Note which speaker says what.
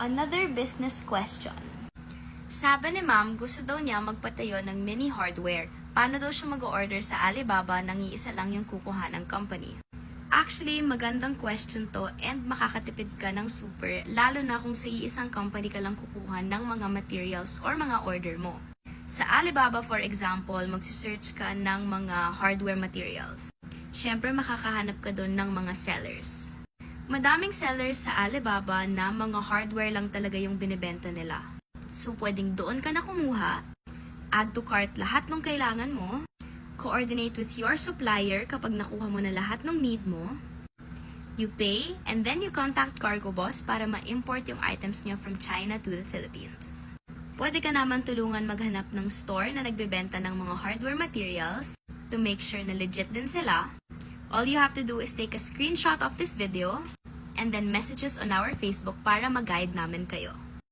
Speaker 1: Another business question. Sabi ni ma'am, gusto daw niya magpatayo ng mini hardware. Paano daw siya mag-order sa Alibaba nang iisa lang yung kukuha ng company? Actually, magandang question to and makakatipid ka ng super, lalo na kung sa iisang company ka lang kukuha ng mga materials or mga order mo. Sa Alibaba, for example, magsisearch ka ng mga hardware materials. Siyempre, makakahanap ka doon ng mga sellers. Madaming sellers sa Alibaba na mga hardware lang talaga yung binibenta nila. So, pwedeng doon ka na kumuha, add to cart lahat ng kailangan mo, coordinate with your supplier kapag nakuha mo na lahat ng need mo, you pay, and then you contact Cargo Boss para ma-import yung items nyo from China to the Philippines. Pwede ka naman tulungan maghanap ng store na nagbebenta ng mga hardware materials to make sure na legit din sila. All you have to do is take a screenshot of this video and then message us on our Facebook para mag-guide namin kayo.